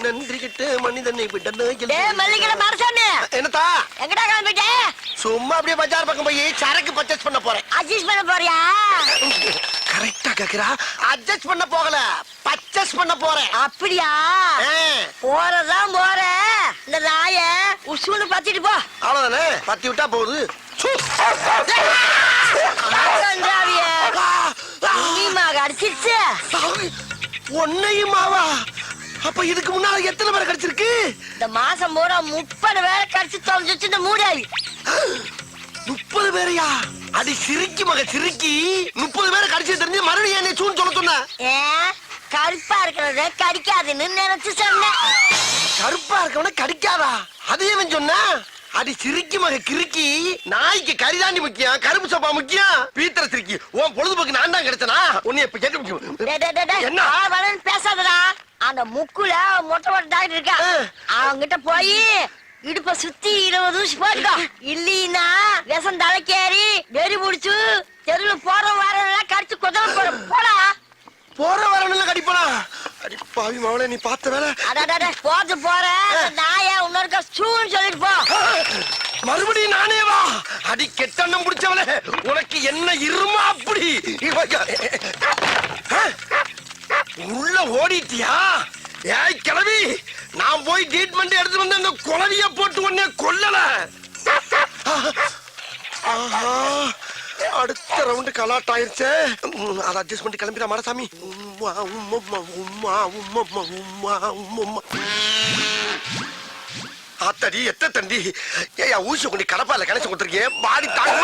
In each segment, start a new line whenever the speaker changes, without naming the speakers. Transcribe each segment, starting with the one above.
நன்றி கிட்ட மனிதனை விடனே
மல்லிகை மரசாமி
என்னத்தா
எங்கடா கிளம்பிட்ட?
சும்மா அப்படியே பஜார் பக்கம் போய் சரக்கு பர்ச்சேஸ் பண்ண போறேன்.
அட்ஜஸ்ட் பண்ண போறியா?
கரெக்டா கேக்குறா. அட்ஜஸ்ட் பண்ண போகல, பர்ச்சேஸ் பண்ண போறேன்.
அப்படியா? போறதான் போற. இந்த நாய உசுன்னு பத்திட்டு போ.
அவ்வளவுதானே, பத்தி விட்டா போகுது.
அடிச்சிருச்சு
ஒன்னையுமாவா? அப்ப இதுக்கு முன்னால எத்தனை பேரை கடிச்சிருக்கு?
இந்த மாசம் பூரா 30 பேரை கடிச்சு தொலைஞ்சிச்சு இந்த மூடாவி.
30 பேரையா? அடி சிரிக்கி மக சிரிக்கி. 30 பேரை கடிச்சு தெரிஞ்சு மறுபடியும் என்ன சூன்னு சொல்ல சொன்ன?
கருப்பா இருக்கிறத கடிக்காதுன்னு நினைச்சு சொன்னேன்.
கருப்பா இருக்கவன கடிக்காதா? அது ஏன் சொன்ன? அடி சிரிக்கி மக கிறுக்கி. நாய்க்கு கரிதாண்டி முக்கியம், கருப்பு சப்பா முக்கியம். பீத்திர சிரிக்கி. உன் பொழுதுபோக்கு நான் தான் கிடைச்சனா? உன்னை இப்ப கேட்டு
என்ன பேசாதடா. அந்த முக்குல மொட்டை மொட்டை டாக்டர் இருக்கா, அவங்கிட்ட போய் இடுப்ப சுத்தி 20 ஊசி போட்டுக்கோ. இல்லீன்னா விஷம் தலைக்கேறி வெறி முடிச்சு தெருவுல போற வாரம் கடிச்சு குதிரை போட போடா.
போற வரணும்ல கடிப்பனா? அடி பாவி மவளே, நீ பார்த்த வேலை.
போது போற நாய இன்னொருக்க சூன்னு சொல்லிட்டு போ.
மறுபடியும் நானே வா? அடி கெட்டண்ணம் பிடிச்சவளே, உனக்கு என்ன இருமா அப்படி? உள்ள ஓடிட்டியா? ஏய் கிளவி, நான் போய் ட்ரீட்மெண்ட் எடுத்து வந்து அந்த குளவிய போட்டு உன்னை கொல்லல. ஆஹா, அடுத்த ரவுண்டு கலாட் ஆயிருச்சே. அதை அட்ஜஸ்ட் பண்ணி கிளம்பிடா மாடசாமி. ஆத்தடி எத்த தண்டி. ஏயா ஊசி கொண்டு கடப்பால கணச்சு கொடுத்துருக்கேன். பாடி தாங்க.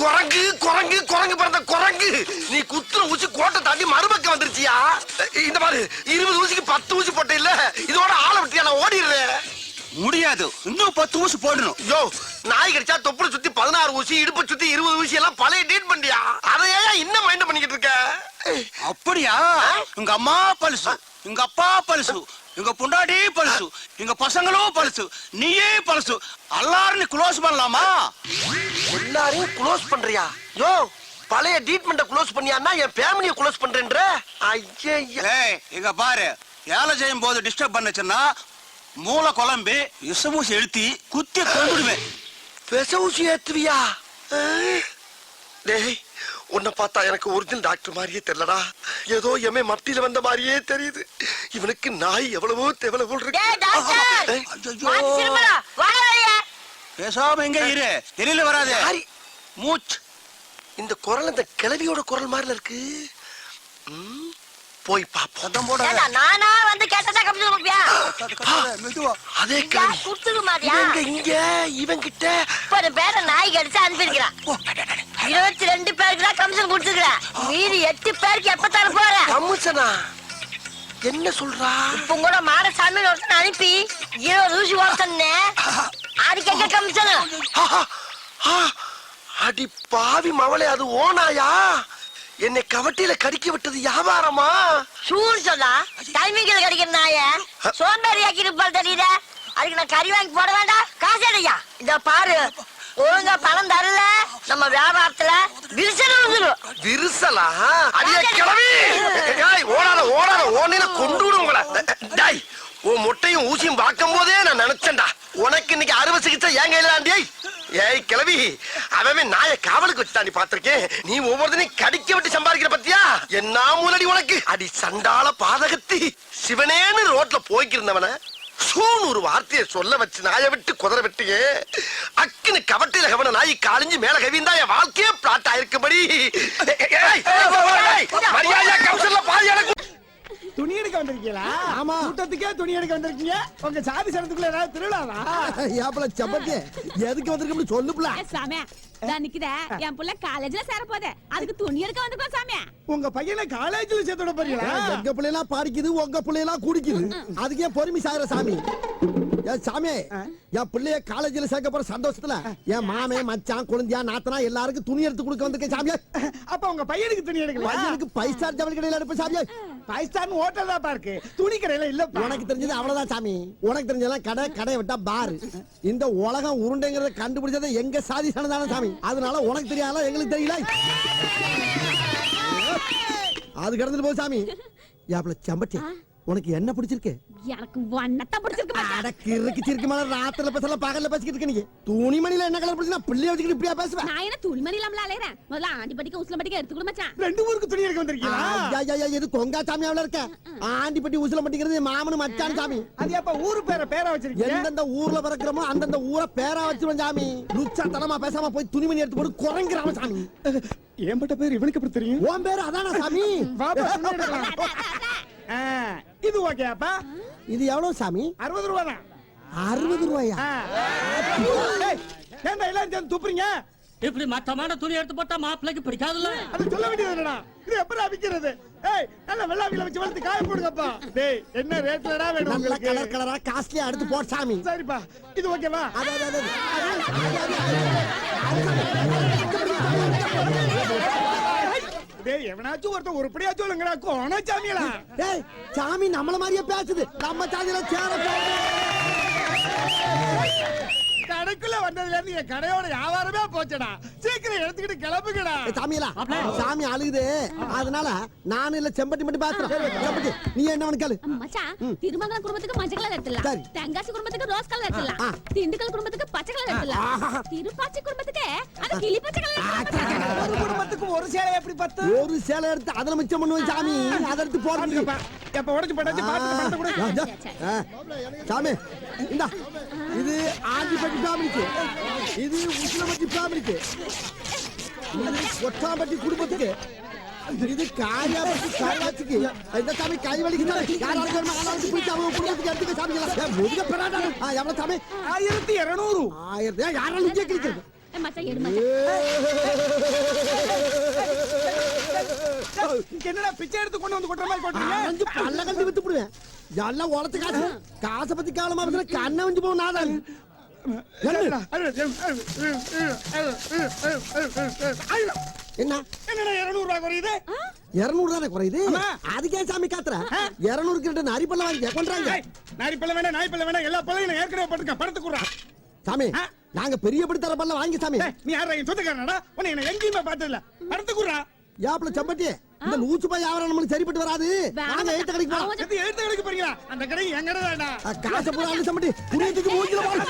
குரங்கு குரங்கு குரங்கு பிறந்த குரங்கு. நீ குத்துற ஊசி கோட்டை தாண்டி மறுபக்கம் வந்துருச்சியா? இந்த மாதிரி 20 ஊசிக்கு 10 ஊசி போட்ட இல்ல, இதோட ஆளை விட்டியா? நான் ஓடிடுறேன்.
முடியாது, இன்னும் 10 ஊசி போடணும்.
யோ, நாய் கடிச்சா தொப்புளை சுத்தி 16 ஊசி, இடுப்பு சுத்தி 20 ஊசி எல்லாம் பழைய டேட் பண்ணியா? அதையா இன்னும் மைண்ட் பண்ணிக்கிட்டு இருக்க?
அப்படியா? உங்க அம்மா பழுசு, உங்க அப்பா பழுசு, உங்க பொண்டாடி பழுசு, எங்க பசங்களும் பழுசு, நீயே பழுசு. எல்லாரும் க்ளோஸ் பண்ணலாமா?
எல்லாரையும் க்ளோஸ் பண்றியா? யோ, பழைய ட்ரீட்மெண்ட க்ளோஸ் பண்ணியான்னா என் ஃபேமிலியை க்ளோஸ் பண்றேன்ற? ஐயா,
இங்க பாரு, வேலை செய்யும் போது டிஸ்டர்ப் பண்ணுச்சுன்னா மூளை குழம்பி விஷமூசி எழுத்தி குத்தி கொண்டுடுவேன்.
விஷமூசி ஏத்துவியா? டேய், உன்னை பார்த்தா எனக்கு ஒரிஜினல் டாக்டர் மாதிரியே தெரியலடா. ஏதோ எமே மத்தியில வந்த மாதிரியே தெரியுது. இவனுக்கு நாய் எவ்வளவோ தேவல போல் இருக்கு.
பேசாம எங்க இரு, வெளியில வராது. மூச்சு.
இந்த குரல் இந்த கிழவியோட குரல் மாதிரில இருக்கு. போய் பாப்போம்.
நானா வந்து கேட்டதா கம்பி கொடுப்பியா?
அதே கிழவி
குடுத்துக்க மாட்டியா?
இங்க இவன் கிட்ட
30 பேரை நாய் கடிச்சு அனுப்பியிருக்கிறான். 22 பேருக்கு தான் கமிஷன் கொடுத்துருக்கிறேன். மீதி 8 பேருக்கு எப்பத்தாலும் போற
கமிஷனா? என்ன சொல்றா?
இப்ப கூட மாடசாமி ஒருத்தன் அனுப்பி 20 ஊசி ஓட்டனே, அதுக்கு எங்க கமிஷன்?
அடி பாவி மவளே, அது ஓனாயா? என்னை கவட்டியில கடிக்க விட்டது வியாபாரமா?
சூடு சொல்லா டைமிங்ல கடிக்கிற நாய சோம்பேறி ஆக்கி இருப்பாள் தெரியுத. அதுக்கு நான் கறி வாங்கி போட வேண்டாம்? காசு அடையா? இந்த பாரு, ஒழுங்கா பணம் தரல நம்ம வியாபாரத்துல விரிசல் விழுந்துடும்.
விரிசலா? அடியே கிளவி, ஓடாத ஓடாத, ஓனையில கொண்டு விடும் உங்களை. டாய், உன் முட்டையும் ஊசியும் பார்க்கும் போதே நான் நினைச்சேன்டா, உனக்கு இன்னைக்கு அறுவை சிகிச்சை ஏன் கையிலாண்டியை? ஏய் கிளவி, அவன் நாய காவலுக்கு வச்சுதான் நீ பாத்திருக்கேன். நீ ஒவ்வொருத்தனையும் கடிக்க விட்டு சம்பாதிக்கிற பத்தியா? என்ன மூலடி உனக்கு? அடி சண்டால பாதகத்தி. சிவனேன்னு ரோட்ல போய்க்கிருந்தவன சூன்னு ஒரு வார்த்தையை சொல்ல வச்சு நாயை விட்டு குதிரை விட்டியே. அக்குன்னு கவட்டையில கவன நாய் காலிஞ்சு மேல கவிந்தா என் வாழ்க்கையே பிளாட் ஆயிருக்கும்படி. மரியாதையா கவுன்சிலர் பாதியான
துணி எடுக்க வந்திருக்கீங்களா? ஆமா, கூட்டத்துக்கே துணி எடுக்க வந்திருக்கீங்க. உங்க சாதி சனத்துக்குள்ள ஏதாவது திருவிழாவா?
யாப்பல சப்பத்தி எதுக்கு வந்திருக்கோம்னு சொல்லுப்ல.
சாமி, நான் நிக்குதே, என் புள்ள காலேஜ்ல சேர போதே, அதுக்கு துணி எடுக்க வந்திருக்கோம் சாமி.
உங்க பையனை காலேஜ்ல சேர்த்து விட போறீங்களா?
எங்க பிள்ளைலாம் பாடிக்குது, உங்க பிள்ளைலாம் குடிக்குது. அதுக்கே பொறுமை சாகுற சாமி. ஏன் சாமி, என் பிள்ளைய காலேஜ்ல சேர்க்க போற சந்தோஷத்துல என் மாமே மச்சான் குழந்தையா நாத்தனா எல்லாருக்கும் துணி எடுத்து கொடுக்க வந்திருக்கேன் சாமியா.
அப்ப உங்க பையனுக்கு துணி எடுக்கல?
பையனுக்கு 5 ஸ்டார் ஜவுளி கடையில எடுப்ப சாமியா.
5 ஸ்டார் ஹோட்டல் தான் பாருக்கு, துணி கடையில இல்ல.
உனக்கு தெரிஞ்சது அவ்வளவுதான் சாமி. உனக்கு தெரிஞ்சதெல்லாம் கடை, கடை விட்டா பாரு. இந்த உலகம் உருண்டைங்கிறத கண்டுபிடிச்சது எங்க சாதி சனதான சாமி. அதனால உனக்கு தெரியாத எங்களுக்கு தெரியல. அது கடந்துட்டு போ சாமி யாப்ல செம்பட்டி உனக்கு என்ன பிடிச்சிருக்கு
எனக்கு வண்ணத்தை பிடிச்சிருக்கு மச்சான்.
அடக்கு இருக்கு சிரிக்கு மேல ராத்திரில பேசல பகல்ல பேசிக்கிட்டு இருக்க நீ துணிமணில என்ன கலர் பிடிச்சா பிள்ளைய வச்சுக்கிட்டு இப்படியா பேசுவேன்
நான் என்ன துணிமணி இல்லாமல அலையறேன். முதல்ல ஆண்டிப்பட்டிக்கு உசிலம்பட்டிக்கு எடுத்து கொடு மச்சான்.
ரெண்டு ஊருக்கு துணி எடுக்க வந்திருக்கீங்களா?
இது கொங்கா சாமியாவில இருக்க ஆண்டிப்பட்டி உசிலம்பட்டிங்கிறது மாமனு மச்சான் சாமி
அது எப்ப ஊரு பேரா வச்சிருக்கீங்க?
எந்தெந்த ஊர்ல பிறக்கிறோமோ அந்தந்த ஊரை பேரா வச்சிருவோம் சாமி லுச்சா தனமா பேசாம போய் துணிமணி எடுத்து போட்டு குறைங்கிறாம சாமி
ஏன்பட்ட பேர் இவனுக்கு எப்படி தெரியும்?
உன் பேரு அதானா சாமி
பாப்பா, துணி எடுக்கலாம். ஆ, இது ஓகேப்பா.
இது எவ்வளவு சாமி
60 ரூபா தான்.
60 ரூபாயா
ஏன்டா எல்லாரும் சேர்ந்து துப்புறீங்க?
இப்படி மட்டமான துணி எடுத்து போட்டா மாப்பிள்ளைக்கு பிடிக்காதுல்ல.
அது சொல்ல வேண்டியது என்னடா? இது எப்படா விக்கிறது? ஏய், நல்ல வெள்ளாவில வச்சு வளர்த்து காய போடுங்கப்பா. டேய், என்ன ரேட்லடா வேணும்
நல்ல
உங்களுக்கு?
கலர் கலரா காஸ்ட்லியா எடுத்து போட் சாமி
சரிப்பா, இது ஓகேவா? டேய், எவனாச்சும் ஒருத்தன் உருப்படியா சொல்லுங்கடா, கோண சாமியலா.
டேய் சாமி நம்மள மாதிரியே பேசுது நம்ம சாதியில சேர
கடைக்குள்ள வந்ததுல இருந்து என் கடையோட வியாபாரமே போச்சடா. சீக்கிரம் எடுத்துக்கிட்டு கிளம்புங்கடா.
சாமியலா சாமி அழுகுது அதனால நானும் இல்ல செம்பட்டி மட்டும் பாக்குறேன் செம்பட்டி நீ என்ன கேளு
மச்சான், திருமங்கலம் குடும்பத்துக்கு மஞ்சள் கலர் எடுத்துடலாம்.
சரி.
தென்காசி குடும்பத்துக்கு ரோஸ் கலர் எடுத்துடலாம். திண்டுக்கல் குடும்பத்துக்கு பச்சை கலர் எடுத்துடலாம். திருப்பாச்சி குடும்பத்துக்கு அந்த கிளி பச்சை கலர் எடுத்துடலாம்.
ஒரு குடும்பத்துக்கு ஒரு சேலை எப்படி பத்து?
ஒரு சேலை எடுத்து அதுல மிச்சம் பண்ணுவேன் சாமி அதை எடுத்து போடுங்க
எப்ப உடைச்சு போட்டாச்சு பார்த்து பணத்தை கொடு.
சாமி இந்தா இது ஆண்டிப்பட்டி ஃபேமிலிக்கு இது உசிலம்பட்டி ஃபேமிலிக்கு இது கொட்டாம்பட்டி குடும்பத்துக்கு இது காரியாபட்டி காரியாச்சிக்கு இந்த சாமி கை வலிக்கு யாராவது வேணுமா ஆளாளுக்கு பிடிச்சி அவங்க குடும்பத்துக்கு எடுத்துக்க சாமிக்கலாம் முதுக பெறாடா எவ்வளவு சாமி
1200.
1000 யாராலும் இங்கே கிழிக்கிறது
மச்சான் எடு மச்சான்.
என்னடா பிச்சை எடுத்து கொண்டு வந்து கொட்டுற மாதிரி கொட்டுறீங்க?
அஞ்சு பல்ல கண்டு வித்து போடுவேன் எல்லாம் உழைச்சு காசு காசை பத்தி காலமா பேசுற கண்ணை வஞ்சு போகும் நாதான் என்ன
என்னடா 200 ரூபாய் குறையுது?
200 தானே குறையுது
ஆமா.
அதுக்கே சாமி காத்துற 200 கிட்ட அரிப்பல்ல வாங்கி கொண்டாங்க
ஏய், நாய் பல்ல வேணா நாய் பல்ல வேணா எல்லா பல்லையும் நான் ஏற்கனவே போட்டுருக்கேன். பணத்தை குடுறா.
சாமி
ஆ.
நாங்க பெரிய படி தர பல்ல வாங்கி சாமி
ஏய், நீ யாரா என் சொந்தக்காரனடா? உன்னை என்ன எங்கேயுமே பார்த்தது இல்ல. பணத்தை குடுறா.
யாப்ல சம்பட்டி இந்த லூச்சு பாய் வியாபாரம் நம்மளுக்கு சரிப்பட்டு வராது நாங்க எழுத்த கடைக்கு போறோம்
எது எழுத்து கடைக்கு போறீங்களா? அந்த கடை என் கடை தான்டா.
காசை பூரா அள்ளி சம்பட்டி புரியத்துக்கு மூஞ்சில போறோம்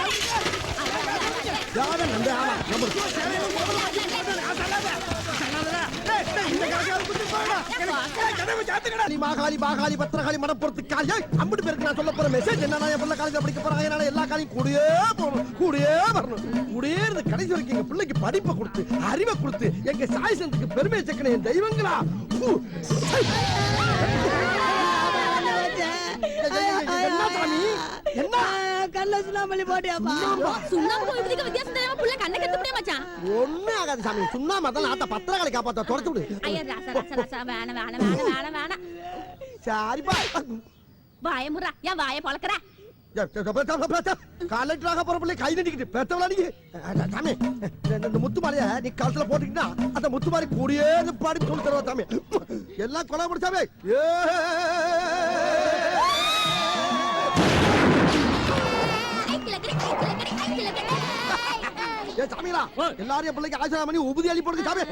யாரும் நம்ப ஆமா
இந்த கடைக்காரர் குடுத்து போடா. எனக்கு கதவை சாத்துங்கடா.
மாகாளி மாகாளி பத்திரகாளி மடப்புறத்து காலி அம்பட்டு பேருக்கு நான் சொல்ல போற மெசேஜ் என்னன்னா என் பிள்ளை காலேஜ் படிக்க போறாங்க அதனால எல்லா காலையும் கூடயே போகணும் கூடயே வரணும் கூடயே இருந்து கடைசி வரைக்கும் எங்க பிள்ளைக்கு படிப்பை கொடுத்து அறிவை கொடுத்து எங்க சாய்சனுக்கு பெருமையை சேர்க்கணும் என் தெய்வங்களா என்ன சாமி என்ன
கல்ல சுண்ணாம்பள்ளி போட்டியாப்பா?
சுண்ணாம்பு கோயிலுக்கு வித்தியாசம் தெரியாம புள்ள கண்ணை கெடுத்து முடிய மச்சான்.
ஒண்ணு ஆகாது சாமி சுண்ணா மதம் ஆத்த பத்திரகாளி காப்பாத்த தொடச்சு விடு
ஐயா ராசா ராசா ராசா வேணாம் வேணாம் வேணாம் வேணாம் வேணாம்.
சரிப்பா
வாய முறா ஏன் வாய பொளக்குற?
கலெக்டராக போற பிள்ளை கை நடிக்கிட்டு பெத்தவளா நீ சாமி இந்த முத்து மாலைய நீ கழுத்துல போட்டுக்கிட்டா அந்த முத்து மாறி கூடியே பாடி சொல்லி தருவா சாமி எல்லாம் கொலை முடிச்சாமே சாமிங்களா எல்லாரும் என் பிள்ளைக்கு ஆசிரியர் பண்ணி உபதி அள்ளி போடுங்க சாமி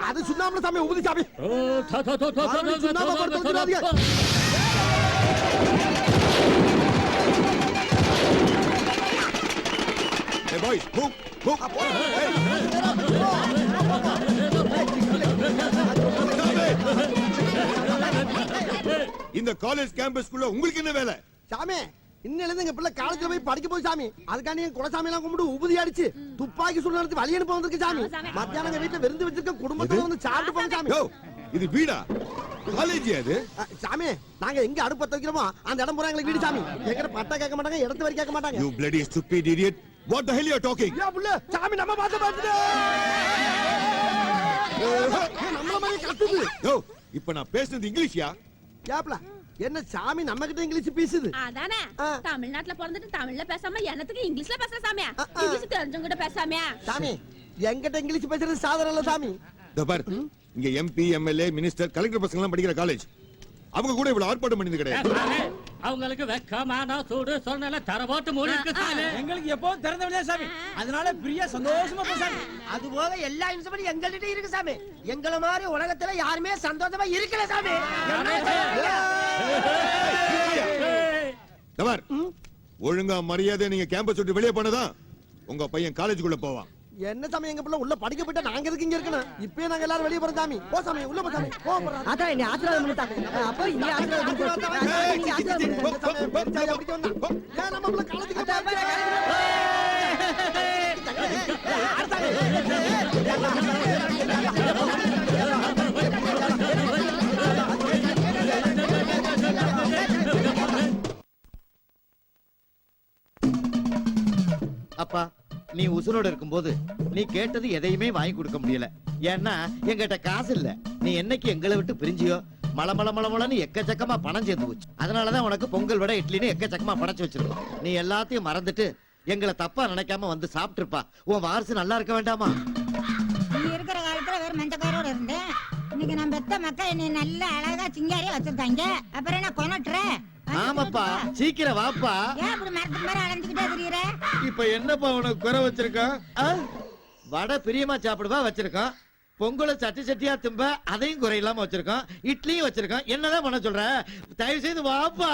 அது சுண்ணாமல சாமி உபதி சாமி சுண்ணாம போட்டு
Hey boys, move, move. இந்த காலேஜ் கேம்பஸ்க்குள்ள உங்களுக்கு என்ன வேலை?
சாமி இன்னில இருந்து எங்க பிள்ளை காலேஜ்ல போய் படிக்க போய் சாமி அதுக்காண்டி என் குலசாமி எல்லாம் கும்பிட்டு உபதி அடிச்சு துப்பாக்கி சுடு நடத்தி வழி அனுப்ப வந்திருக்கு சாமி மத்தியானம் எங்க வீட்டுல விருந்து வச்சிருக்க குடும்பத்துல வந்து சாப்பிட்டு போங்க சாமி
யோ, இது வீடா? காலேஜ் அது?
சாமி நாங்க எங்க அடுப்ப வைக்கிறோமோ அந்த இடம் பூரா எங்களுக்கு வீடு சாமி எங்கிட்ட பட்டா கேட்க மாட்டாங்க இடத்து வரை கேட்க மாட்டாங்க
You bloody stupid idiot. What the hell you are talking?
ஏன் புள்ள சாமி நம்ம பார்த்து நம்மள மாதிரி கத்துது
யோ, இப்ப நான் பேசுனது இங்கிலீஷ்யா?
ஏப்ல என்ன சாமி நம்ம கிட்ட இங்கிலீஷ் பேசுது
அதானே
ஆ.
தமிழ்நாட்டுல பிறந்துட்டு தமிழ்ல பேசாம என்னத்துக்கு இங்கிலீஷ்ல பேசுற சாமியா?
ஆ, ஆ.
இங்கிலீஷ் தெரிஞ்சவங்க கிட்ட பேசாமியா?
சாமி எங்கிட்ட இங்கிலீஷ் பேசுறது சாதாரண இல்ல சாமி
இதோ பாரு, இங்க எம்பி எம்எல்ஏ மினிஸ்டர் கலெக்டர் பசங்க எல்லாம் படிக்கிற காலேஜ். அவங்க கூட இவ்வளவு ஆர்ப்பாட்டம் பண்ணது கிடையாது.
அவங்களுக்கு வெக்கமான சூடு சொன்ன தர போட்டு மூடி இருக்கு சாமி.
எங்களுக்கு எப்பவும் திறந்த வழியா சாமி, அதனால பிரியா சந்தோஷமா போ சாமி.
அது போக எல்லா இன்சூரன்ஸும் எங்கள்கிட்ட இருக்கு சாமி. எங்களை மாதிரி உலகத்துல யாருமே சந்தோஷமா இருக்கல சாமி.
தவர் ஒழுங்கா மரியாதை நீங்க கேம்பஸ் விட்டு வெளியே போனதான் உங்க பையன் காலேஜுக்குள்ள போவான்.
என்ன சாமி எங்க பிள்ளை உள்ள படிக்க போயிட்டா நாங்க எதுக்கு இங்க இருக்கணும்? இப்பயே நாங்க எல்லாரும் வெளியே போறோம் சாமி. போ சாமி, உள்ள போ சாமி. போ போறோம்.
அதான் என்ன ஆசீர்வாதம் பண்ணிட்டாங்க. அப்ப இங்க ஆசீர்வாதம்
ஏன் நம்ம பிள்ளை காலேஜுக்கு
அப்பா, நீ உசுரோட இருக்கும்போது நீ கேட்டது எதையுமே வாங்கி கொடுக்க முடியல. ஏன்னா எங்கிட்ட காசு இல்ல. நீ என்னைக்கு எங்களை விட்டு பிரிஞ்சியோ மளமளன்னு எக்கச்சக்கமா பணம் சேர்ந்து போச்சு. அதனாலதான் உனக்கு பொங்கல் விட இட்லின்னு எக்கச்சக்கமா படைச்சு வச்சிருக்கோம். நீ எல்லாத்தையும் மறந்துட்டு எங்களை தப்பா நினைக்காம வந்து சாப்பிட்டுருப்பா. உன் வாரிசு நல்லா இருக்க வேண்டாமா?
நீ இருக்கிற காலத்துல வெறும் மஞ்சக்காரோட இருந்தேன். இன்னைக்கு நம்ம பெத்த மக்கள் என்னை நல்ல அழகா சிங்காரியா வச்சிருக்காங்க. அப்புறம் என்ன கொனட்டுற?
ஆமாப்பா, சீக்கிரம் வாப்பா.
ஏன் அப்படி மரத்துக்கு மாதிரி அலைஞ்சுக்கிட்டே தெரியுற?
இப்ப என்னப்பா உனக்கு குறை வச்சிருக்கான்? வடை பிரியமா சாப்பிடுவா வச்சிருக்கோம். பொங்கலை சட்டி சட்டியா திம்ப அதையும் குறையில்லாம வச்சிருக்கோம். இட்லியும் வச்சிருக்கோம். என்னதான் பண்ண சொல்ற? தயவு செய்து வாப்பா.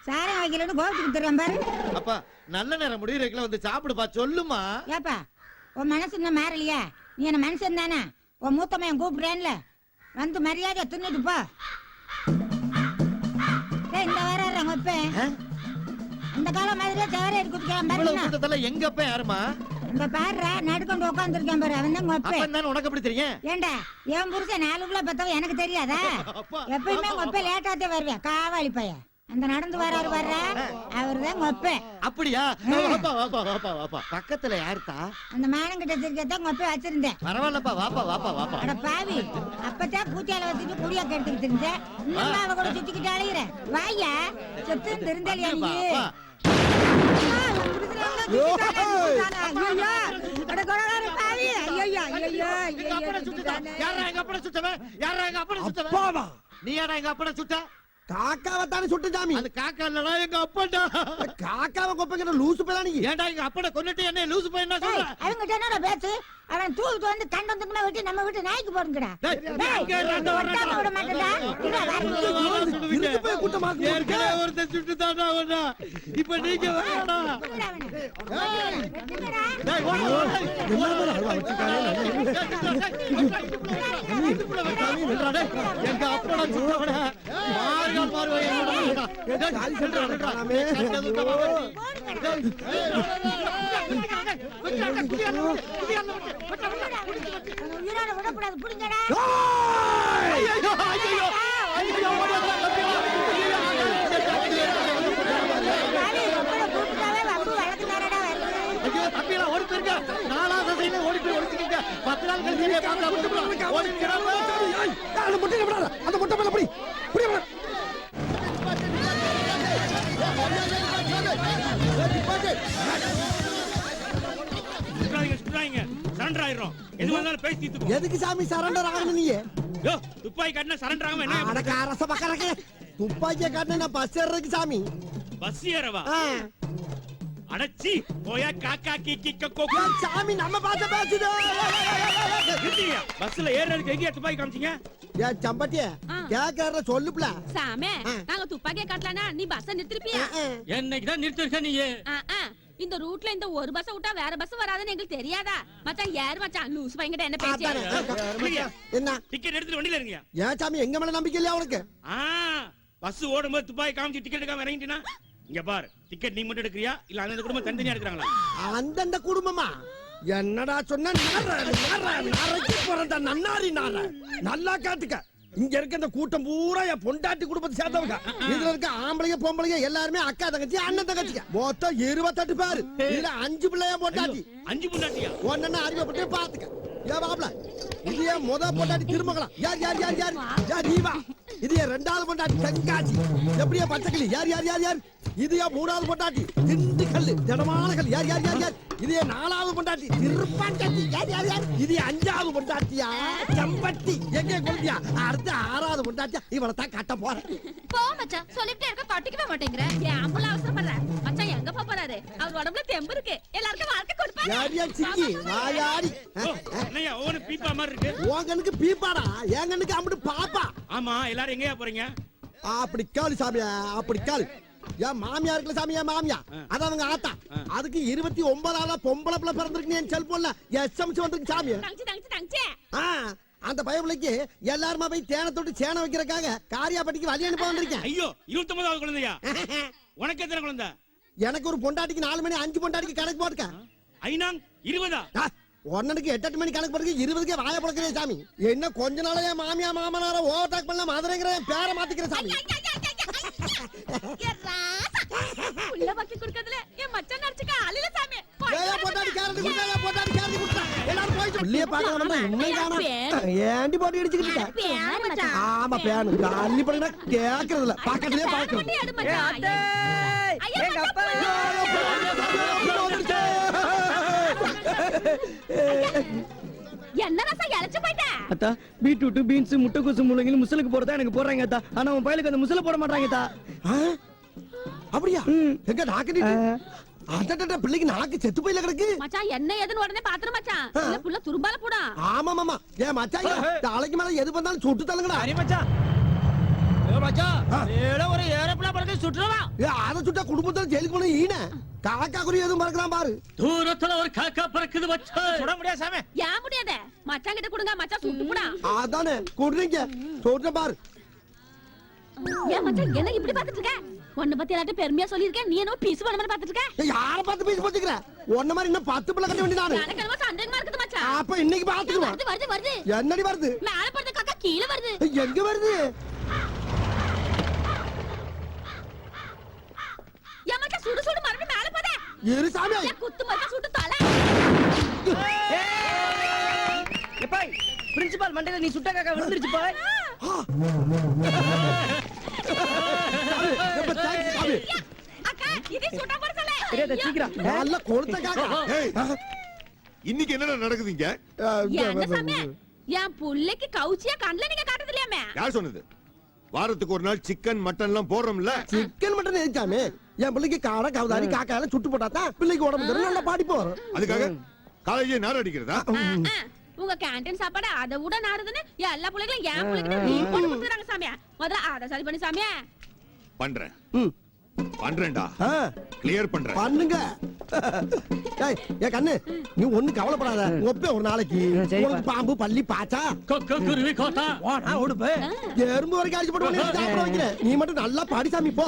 சாரம் வைக்கலன்னு கோபத்துக்கு தருவேன் பாரு.
அப்பா, நல்ல நேரம் முடியறதுக்குள்ள வந்து சாப்பிடுப்பா. சொல்லுமா.
ஏப்பா, உன் மனசு இன்னும் மாறலையா? நீ என்ன மனுஷன் தானே? உன் மூத்தமையன் கூப்பிடுறேன்ல, வந்து மரியாதை தின்னுட்டு போ. இந்த வர்றாங்க இப்ப அந்த காலம் மாதிரியே சேர எடுத்துக்கலாம் பாருங்க.
எங்க அப்ப யாருமா?
இந்த பாடுற நடுக்கொண்டு உட்காந்துருக்கேன் பாரு, அவன் தான் ஒப்ப.
உனக்கு எப்படி தெரியும்?
ஏண்டா என் புருஷன் 4 கிலோ பத்தவன் எனக்கு தெரியாதா? எப்பயுமே ஒப்ப லேட்டாத்தே வருவேன், காவாளி பையன். அந்த நடந்து வர்றாரு வர்ற அவருதான் ஒப்ப.
அப்படியா? வாப்பா வாப்பா வாப்பா வாப்பா. பக்கத்துல யாருத்தா?
அந்த மானங்கிட்ட திருக்கத்தான் ஒப்ப வச்சிருந்தேன்.
பரவாயில்லப்பா, வாப்பா வாப்பா வாப்பா.
அட பாவி, அப்பதான் பூத்தியால வச்சுட்டு குடியா கெடுத்துக்கிட்டு இருந்தேன். இன்னும் அவ கூட சுத்திக்கிட்டு அழையிற. வாயா செத்து திருந்தலியா நீ?
நீ யாரா எங்க அப்பனை சுட்ட?
காக்காவை தானே சுட்டு சாமி.
அது காக்கா இல்லடா, எங்க அப்பன்டா.
காக்காவை கொப்பைக்கிற லூசு பேரா நீ?
ஏன்டா எங்க அப்பனை கொன்னுட்டு என்ன லூசு பையன் என்ன சொல்ற?
அவங்கிட்ட என்னடா பேச்சு? அவன் தூக்கிட்டு வந்து கண்டந்துக்குமே விட்டு நம்ம விட்டு நாய்க்கு போடுங்கடா. விட மாட்டேடா.
இருக்கு போய் கூட்டமா
ஏற்கனவே ஒருத்தன் சுட்டு தாண்டா ஒண்ணா. இப்ப நீங்க வேணா. எங்க அப்பனை சுட்டவன மாறுகால் மாறுவாங்க.
உயிரோட விடக்கூடாது, புடிங்கடா.
ஓடி போயிருக்க 4வது சைடுல ஓடி போய் ஒளிச்சுக்கிட்ட 10 நாள் கழிச்சு பாக்கலாம். ஓடி
அந்த முட்டை விடாத, அந்த முட்டை மேல புடி புடி.
சரண்டர் ஆயிரும். எது வந்தாலும் பேசி தீத்துக்கோ.
எதுக்கு சாமி சரண்டர் ஆகணும் நீ?
யோ, துப்பாக்கி காட்டினா சரண்டர் ஆகாம என்ன?
அடக்க அரச பக்கறக்க துப்பாக்கிய காட்டினா பஸ் ஏறதுக்கு சாமி.
பஸ் ஏறவா? அடச்சி போயா காக்கா கீக்கி கக்கோ.
சாமி நம்ம பாத்த பேசுதோ.
பஸ்ல ஏறதுக்கு எங்க துப்பாக்கி காமிச்சீங்க?
ஏ சம்பட்டிய கேக்கற சொல்லுப்ல.
சாமே, நாங்க துப்பாக்கிய காட்டலனா நீ பஸ் நிறுத்திருப்பியா?
என்னைக்குதான் நிறுத்திருக்க நீ?
இந்த ரூட்ல இந்த ஒரு பஸ் விட்டா வேற பஸ் வராதுன்னு எங்களுக்கு தெரியாதா? மச்சான் யார் மச்சான் லூஸ் பையன்கிட்ட என்ன பேசியா?
என்ன
டிக்கெட் எடுத்துட்டு வண்டில இருங்க.
ஏன் சாமி எங்க மேல நம்பிக்கை இல்லையா உனக்கு?
பஸ் ஓடும்போது துப்பாக்கி காமிச்சு டிக்கெட் எடுக்காம இறங்கிட்டீனா? இங்க பாரு, டிக்கெட் நீ மட்டும் எடுக்கறியா இல்ல அந்த குடும்பம் தனித்தனியா எடுக்கறாங்களா?
அந்த குடும்பமா? என்னடா சொன்ன? நரைக்கு போறதா நன்னாரி நார. நல்லா காட்டுக்க. இங்க இருக்க இந்த கூட்டம் பூரா என் பொண்டாட்டி குடும்பத்தை சேர்ந்தவங்க. இதுல இருக்க ஆம்பளைங்க பொம்பளைங்க எல்லாருமே அக்கா தங்கச்சி அண்ணன் தங்கச்சிங்க. மொத்தம் 28 பேரு. இதுல 5 பிள்ளையா பொண்டாட்டி.
5 பொண்டாட்டியா?
ஒன்னு அறிவுப்பட்டு பாத்துக்க. ஏன் பாப்ல இது ஏன் முத பொண்டாட்டி திருமங்கலம்? யார் யார் யார் யார் யார்? நீவா? இது ஏன் 2வது பொண்டாட்டி தென்காசி? எப்படியா பச்சைக்கிளி? யார் யார் யார் யார்? இது ஏன் 3வது பொண்டாட்டி திண்டுக்கல்? கல்லு திடமான கல். யார் யார் யார் யார் இது என் 4வது பொண்டாட்டி திருப்பாண்டாட்டி. யார் யார் யார் இது என் 5வது பொண்டாட்டியா செம்பட்டி. எங்க குழந்தையா அடுத்து 6வது பொண்டாட்டியா இவளை தான் கட்ட போறேன்.
போ மச்சான், சொல்லிட்டே இருக்க கட்டிக்கவே மாட்டேங்கிற. ஏன் அம்புல அவசரப்படுற? மச்சான் எங்க போறாரு? அவர் உடம்புல தெம்பு இருக்கு, எல்லாருக்கும் வாழ்க்கை கொடுப்பாரு.
யார் யார் சிக்கி வாயாடி.
என்னையா ஓன பீப்பா மாதிரி இருக்கு?
உன் கண்ணுக்கு பீப்பாடா, என் கண்ணுக்கு அம்பிட்டு பாப்பா.
ஆமா, எல்லாரும் எங்கயா போறீங்க?
அப்படி காலு சாமியா, அப்படி காலு. என் மாமியா இருக்குல்ல சாமி, என் மாமியா அது அவங்க ஆத்தா. அதுக்கு 29ஆவது பொம்பளை பிள்ளை பிறந்திருக்கு என் செல்போன்ல எஸ்எம்எஸ் வந்திருக்கு சாமி. அந்த பயபிள்ளைக்கு எல்லாருமா போய் தேனை தொட்டு சேனை வைக்கிறக்காக காரியாப்பட்டிக்கு வழி அனுப்ப வந்திருக்கேன்.
ஐயோ, 29வது குழந்தையா? உனக்கு எத்தனை குழந்தை?
எனக்கு ஒரு பொண்டாட்டிக்கு 4 மணி 5 பொண்டாட்டிக்கு கணக்கு போட்டுக்க.
ஐநாங் 20ஆ?
ஒன்னனுக்கு 8 மணி கணக்கு போட்டு 20க்கே வாய பழக்கிறேன் சாமி. என்ன கொஞ்ச நாளே என் மாமியா மாமனார ஓவர்டேக் பண்ண மதுரைங்கிற பேரை மாத்திக்கிறேன் சாமி.
உள்ள பாக்கி குடுக்கறதுல என் மச்சான் நடிச்சுக்க ஆளில சாமி.
ஏயா பொண்டாட்டி கேரட் குடுடா, பொண்டாட்டி கேரட் குடுடா. எல்லாரும் போயிட்டு உள்ளே பாக்க வந்தா இன்னும் காணோம். ஏண்டி போட்டு இடிச்சிக்கிட்ட?
பேன் மச்சான்.
ஆமா பேன். காலி பண்ணா கேக்குறது இல்ல. பக்கத்துலயே பாக்குறது.
எங்க அப்பா
என்ன ரசம் இழைச்சு போயிட்ட?
அத்தா பீட்ரூட் பீன்ஸ் முட்டைக்கோசு முள்ளங்கி முசலுக்கு போறதா எனக்கு போடுறாங்க அத்தா. ஆனா உன் பையலுக்கு அந்த முசல போட மாட்டாங்க அத்தா.
அப்படியா? எங்க நாக்கு அடடட பிள்ளைக்கு நாக்கு செத்து போயில கிடக்கு.
மச்சான் என்ன ஏதுன்னு உடனே பாத்துரு மச்சான். இல்ல புள்ள துரும்பால போடா.
ஆமா மாமா. ஏ மச்சான் தலைக்கு மேல எது வந்தாலும் சுட்டு தள்ளுங்கடா.
சரி மச்சான். ஏ மச்சான், ஏட ஒரு ஏரோப்ளேன் பறக்க சுட்டுறவா.
ஏ அத சுட்டா குடும்பத்துல ஜெயிலுக்கு போன ஈன. காக்கா குறி எதுவும் மறக்கலாம் பாரு.
தூரத்துல ஒரு காக்கா பறக்குது மச்சான்.
சுட முடியாது சாமி.
ஏன் முடியாத? மச்சான் கிட்ட கொடுங்க, மச்சான் சுட்டு போடா.
அதானே குடுறீங்க. சொல்ற பாரு.
ஏன் மச்சான் என்ன இப்படி பாத்துட்டு இருக்க? உன்னை பத்தி எல்லாரும் பெருமையா சொல்லிருக்கேன், நீ என்ன பீஸ் பண்ண மாதிரி பாத்துட்டு இருக்க?
யார பார்த்து பேசி போச்சுக்கிற? ஒன்ன மாதிரி இன்னும் 10 பிள்ளை கட்ட வேண்டிய நானு.
எனக்கு என்னமோ சந்தேகமா இருக்குது மச்சான்.
அப்ப இன்னைக்கு பாத்துக்குவா.
வருது வருது வருது.
என்னடி வருது?
மேல படுத்த காக்கா கீழ வருது.
எங்க வருது?
ஏன் மச்சான் சுடு சுடு மறுபடியும் மேல போதே?
இரு சாமி.
ஏன் குத்து மச்சான் சுட்டு தலை.
எப்பா பிரின்சிபால் மண்டையில நீ சுட்ட காக்கா விழுந்துருச்சு பாய்.
எப்ப தேங்க்ஸ் சாமி.
அக்கா இதே சுட்டா போற சொல்லே.
தெரியாத சீக்கிரம்.
நல்ல கொளுத்த காக்கா.
ஏய், இன்னைக்கு என்னடா நடக்குதுங்க?
என்ன சாமி? என் புள்ளைக்கு கவுச்சியா கண்ணுல நீங்க காட்டுது இல்லையாமே?
யார் சொன்னது? வாரத்துக்கு ஒரு நாள் சிக்கன் மட்டன் எல்லாம் போடுறோம்ல.
Chicken mutton எதுக்காமே? என் பிள்ளைக்கு காடை கவுதாரி காக்கா எல்லாம் சுட்டு போட்டாதான் பிள்ளைக்கு உடம்பு தரும், நல்லா பாடிப்பு வரும்.
அதுக்காக காலேஜே நார் அடிக்கிறதா?
உங்க கேண்டீன் சாப்பாடு அதை விட நாடுதுன்னு எல்லா பிள்ளைகளும் என் பிள்ளைகிட்ட மீன் போட்டு கொடுக்குறாங்க சாமியா. முதல்ல அதை சரி பண்ணி சாமியா.
பண்றேன் பண்றேன்டா. கிளியர் பண்றேன்.
பண்ணுங்க. ஏய் ஏ கண்ணு, நீ ஒண்ணு கவலைப்படாத. ஒப்பே ஒரு நாளைக்கு உனக்கு பாம்பு பள்ளி பாச்சா
கொக்கு குருவி கோட்டா
ஓடுப்பு
எறும்பு வரைக்கும் அடிச்சு போட்டு உன்னை சாப்பிட வைக்கிறேன். நீ மட்டும் நல்லா பாடி சாமி போ.